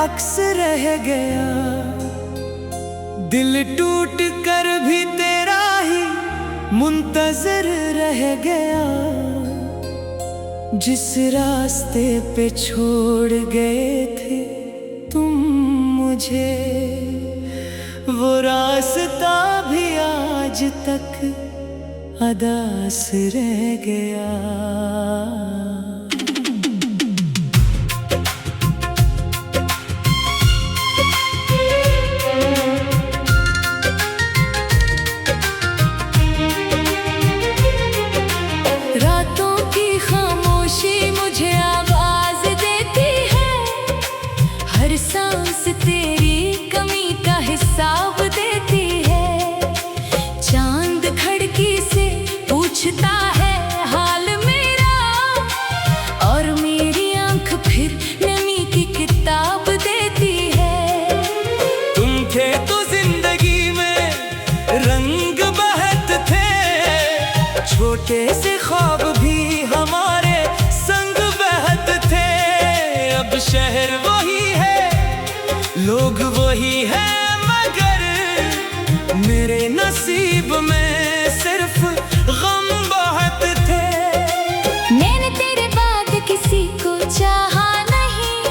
अक्स रह गया। दिल टूट कर भी तेरा ही मुंतजर रह गया। जिस रास्ते पे छोड़ गए थे तुम मुझे, वो रास्ता भी आज तक अदास रह गया। रातों की खामोशी मुझे आवाज देती है। हर सांस तेरी कमी का हिसाब देती है। चांद खिड़की से पूछता है हाल मेरा, और मेरी आंख फिर नमी की किताब देती है। तुम थे तो जिंदगी में रंग बहत थे, छोटे से ख्वाब भी हमारे संग बहत थे। अब शहर वही है, लोग वही है, मगर मेरे नसीब में सिर्फ गम बहुत थे। मैंने तेरे बाद किसी को चाहा नहीं,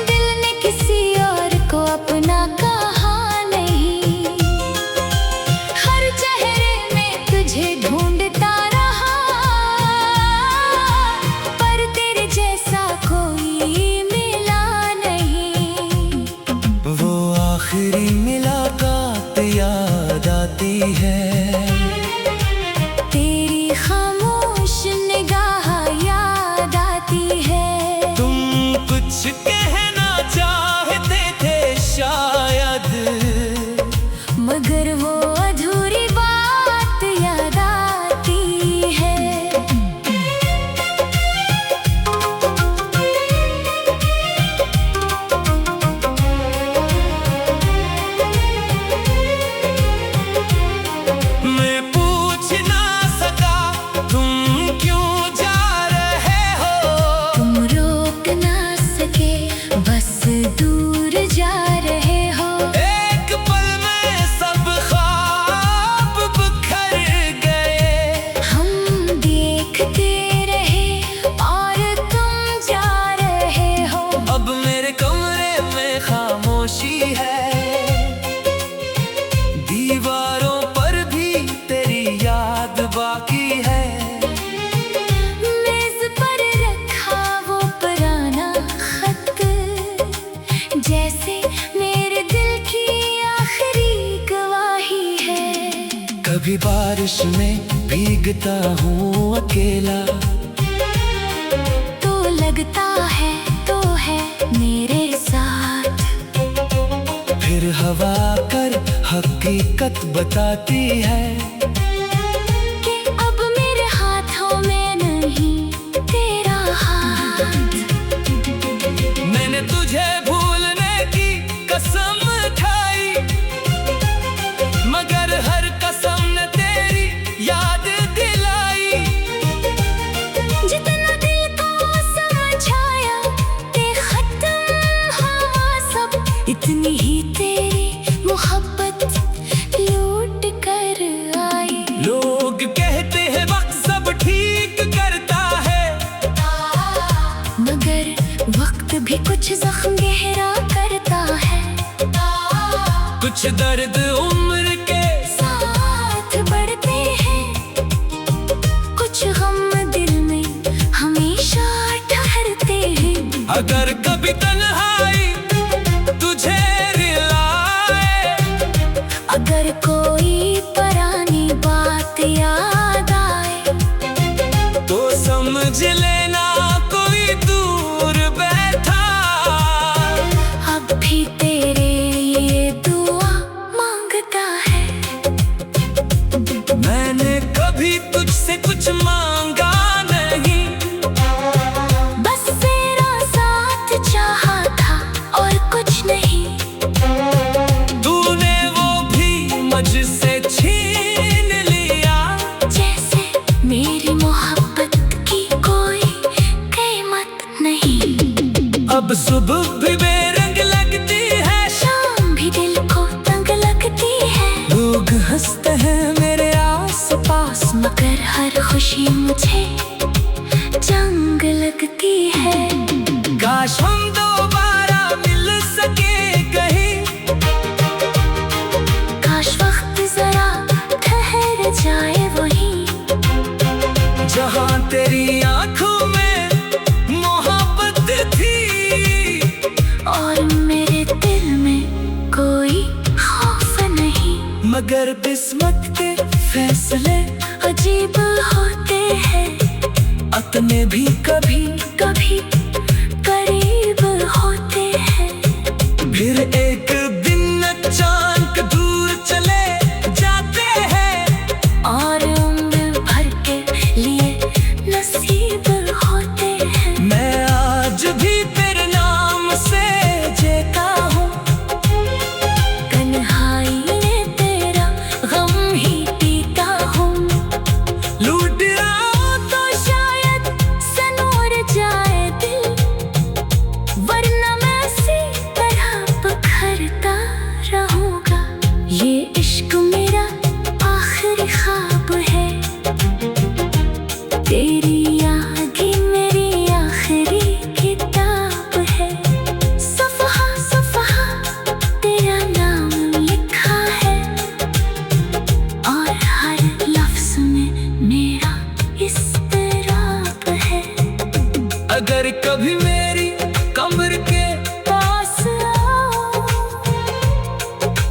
दिल ने किसी और को अपना कहा नहीं। हर चेहरे में तुझे ढूंढता रहा, पर तेरे जैसा कोई मिला नहीं। वो आखिरी मुलाकात याद आती है, तेरी खामोश निगाह याद आती है। तुम कुछ कहना चाहते थे शायद, मगर वो अधूरी बात याद आती है। मैं पूछ ना सका तुम क्यों जा रहे हो, तुम रोक ना सके बस दूर जा रहे हो। एक पल में सब ख्वाब बिखर गए, हम देखते रहे और तुम जा रहे हो। अब मेरे कमरे में खामोशी है, दीवारों पर भी तेरी याद बाकी है। मेज पर रखा वो पुराना खत, जैसे मेरे दिल की आखिरी गवाही है। कभी बारिश में भीगता हूँ अकेला, तो लगता है तो है मेरे साथ। फिर हवा कर हकीकत बताती है कि अब मेरे हाथों में नहीं तेरा हाथ। मैंने तुझे भूलने की कसम खाई, मगर हर कसम ने तेरी याद दिलाई। जितना दिल को समझाया कि खत्म हुआ सब, इतनी ही तेरी मोहब्बत लूट कर आई। लोग कहते हैं वक्त सब ठीक करता है, मगर वक्त भी कुछ जख्म गहरा करता है। कुछ दर्द उम्र के साथ बढ़ते हैं, कुछ गम दिल में हमेशा ठहरते हैं। अगर कभी तन्हाई तुझे रिलाए, अगर कोई पुरानी बात याद आए, तो समझ लेना कोई दूर बैठा अब भी तेरे ये दुआ मांगता है। मैंने कभी तुझसे कुछ मांगा नहीं, बस तेरा साथ चाहा था। अब सुबह भी बेरंग लगती है, शाम भी दिल को तंग लगती है। लोग हंसते हैं मेरे आस पास, मगर हर खुशी मुझे जंग लगती है। काश हम दोबारा मिल सके कहीं, काश वक्त जरा ठहर जाए वहीं, जहाँ तेरी आंखों में मोहब्बत थी और मेरे दिल में कोई खौफ नहीं। मगर किस्मत के फैसले अजीब होते हैं, अपने भी कभी कभी करीब होते हैं। फिर एक दिन अचानक दूर चले जाते हैं, और उम्र भर के लिए नसीब होते हैं। मैं आज भी तेरे नाम से जीता हूँ, तन्हाई में तेरा गम ही पीता हूँ। लूट रहा तो शायद सनूर जाए दिल, वरना मैं इसी तरह बिखरता रहूँगा। ये इश्क मेरा आखिरी ख्वाब है, तेरी याद ही मेरी आखिरी किताब है। सफ़हा सफ़हा तेरा नाम लिखा है, और हर लफ्ज़ में मेरा इस्तराब है। अगर कभी मेरी कब्र के पास आओ,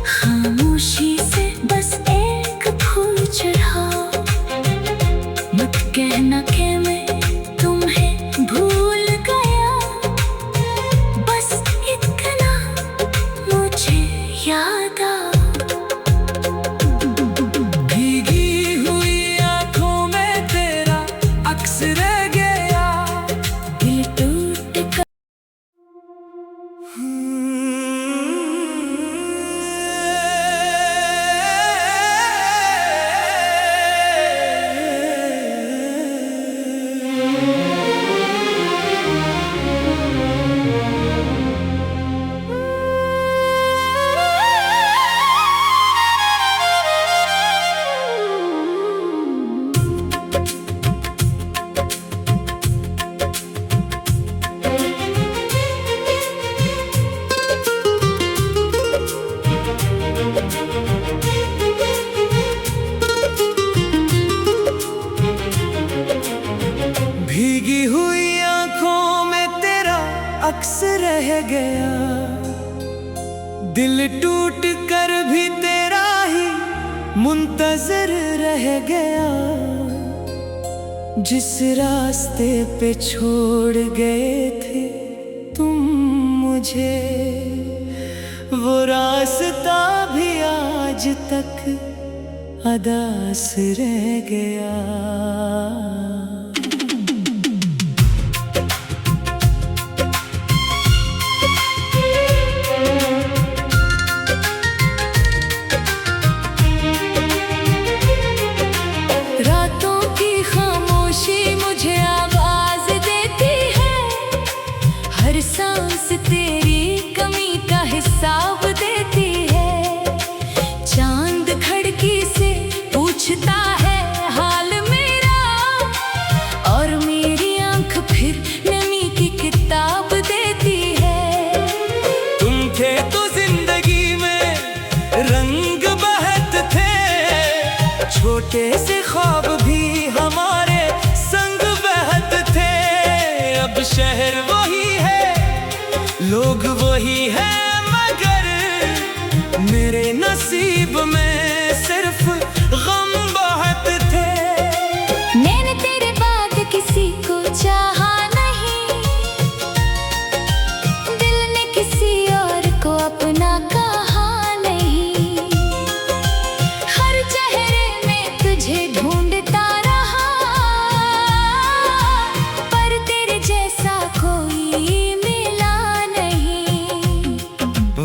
खामोशी से बस एक फूल चढ़ाओ। मत कहना कि मैं तुम्हें भूल गया, बस इतना मुझे याद आओ। भीगी हुई आंखों में तेरा अक्स रह गया, दिल टूट कर भीगी हुई आंखों में तेरा अक्स रह गया, दिल टूट कर भी तेरा ही मुंतजर रह गया। जिस रास्ते पे छोड़ गए थे तुम मुझे, वो रास्ता भी आज तक अदास रह गया। रातों की खामोशी मुझे आवाज देती है, हर सांस तेरी कमी का हिसाब देती है। चांद खिड़की से पूछता है हाल मेरा, और मेरी आंख फिर नमी की किताब देती है। तुम थे तो जिंदगी में रंग बहत थे, छोटे से ख्वाब भी हमारे संग बहत थे। अब शहर वही है, लोग वही है, मगर मेरे नसीब में सिर्फ गम बहुत थे। मैंने तेरे बाद किसी को चाहा नहीं, दिल ने किसी और को अपना कहा नहीं। हर चेहरे में तुझे ढूंढता रहा, पर तेरे जैसा कोई मिला नहीं।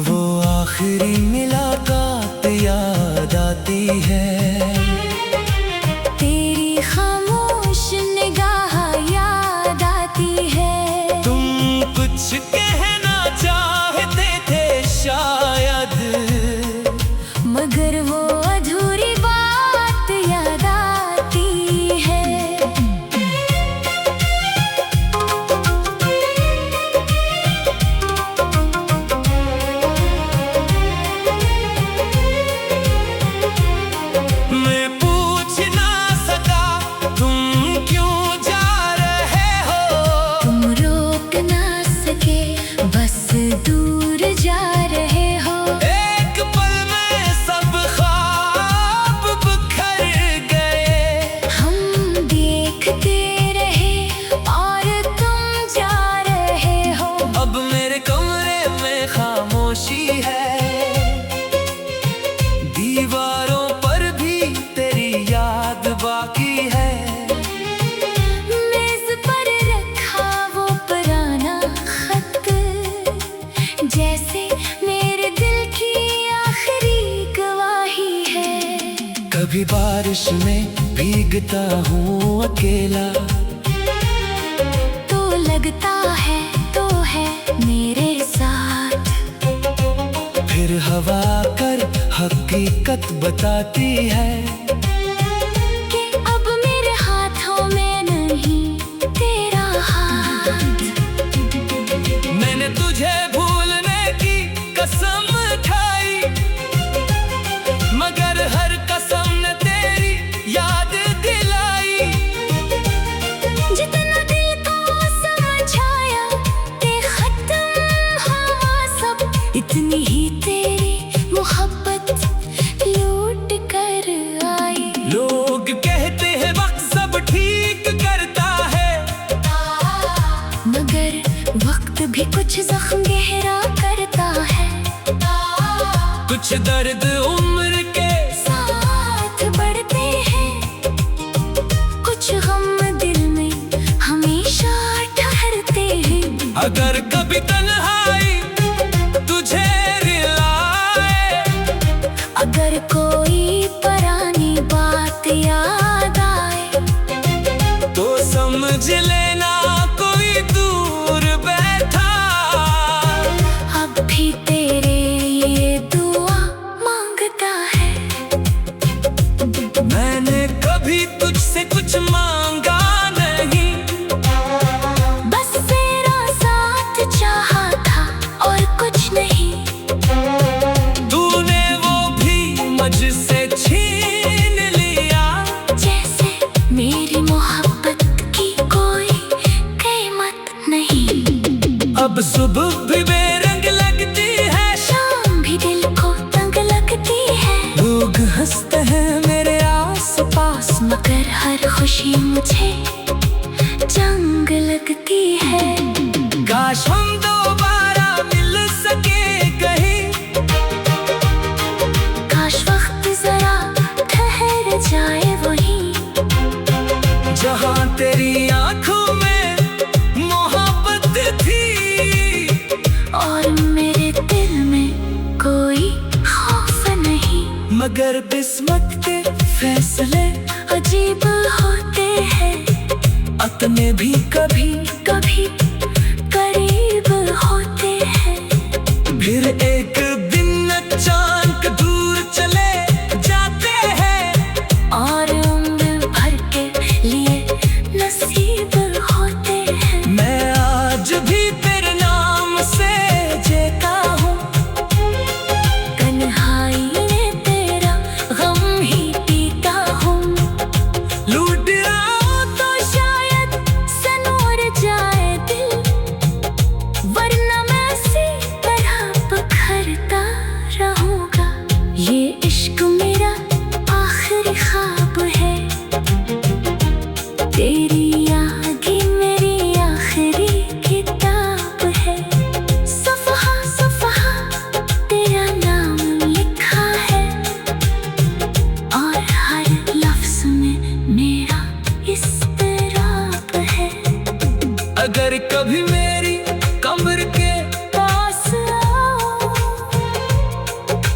वो आखिरी मुलाकात याद आती कभी बारिश में भीगता हूँ अकेला, तो लगता है तो है मेरे साथ। फिर हवा कर हकीकत बताती है कि अब मेरे हाथों में नहीं तेरा हाथ। मैंने तुझे भूलने की कसम खाई, मगर हर कसम ने तेरी याद दिलाई। जितना दिल को समझाया ते खत्म हुआ सब, इतनी ही तेरी मोहब्बत लूट कर आई। लोग कहते हैं वक्त सब ठीक करता है, मगर वक्त भी कुछ जख्म गहरा करता है। कुछ दर्द उम्र के साथ बढ़ते हैं, कुछ गम दिल में हमेशा ठहरते हैं। अगर कभी तन्हाई तुझे रिलाए, अगर कोई पुरानी बात याद आए, तो समझ लेना कोई दूर बैठा। अब भी तेरे ये दुआ मांगता है। मैंने कभी तुझसे कुछ मांगा नहीं, बस तेरा साथ चाहा था और कुछ नहीं। तूने वो भी मुझसे छीन लिया, जैसे मेरी मोहब्बत की कोई कीमत नहीं। अब सुबह भी बेरंग लगती है, शाम भी दिल को तंग लगती है। लोग हंसते हैं मेरे आस पास, मगर हर खुशी मुझे जंग लगती है। काश हम दोबारा मिल सके कहीं, काश वक्त जरा ठहर जाए वहीं, जहाँ तेरी आंखों में मोहब्बत थी और मेरे दिल में कोई खौफ नहीं। मगर किस्मत के फैसले अजीब होते हैं, अपने भी कभी कभी करीब होते हैं। फिर एक दिन अचानक दूर चले जाते हैं, और उम्र भर के लिए नसीब होते हैं। मैं आज भी तेरे नाम से जीता हूँ, तन्हाई में तेरा गम ही पीता हूँ। लूट रहा तो शायद सनोर जाए दिल, वरना मैं इसी तरह बिखरता रहूंगा। ये इश्क मेरा आखिरी ख्वाब है, तेरी याद ही मेरी आखिरी किताब है। सफ़हा सफ़हा तेरा नाम लिखा है, और हर लफ्ज़ में मेरा इस्तराब है। अगर कभी मेरी कब्र के पास आओ,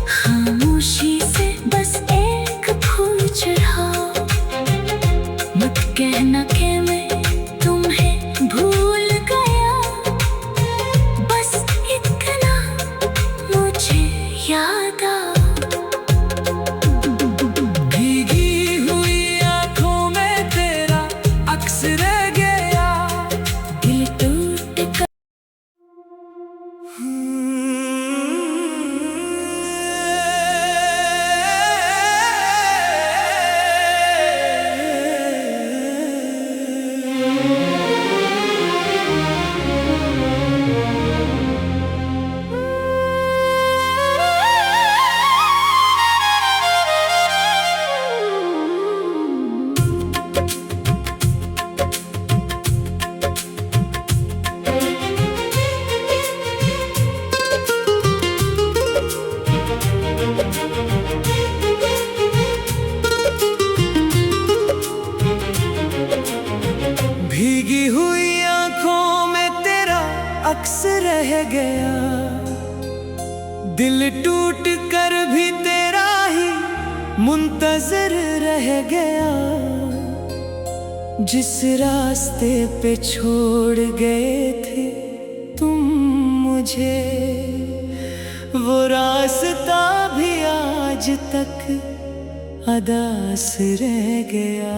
खामोशी से बस एक फूल चढ़ाओ। मत कहना कि मैं तुम्हें भूल गया, बस इतना मुझे याद आओ। भीगी हुई आंखों में तेरा अक्स रह गया, दिल टूट कर अक्स रह गया, दिल टूट कर भी तेरा ही मुंतजर रह गया। जिस रास्ते पे छोड़ गए थे तुम मुझे, वो रास्ता भी आज तक अदास रह गया।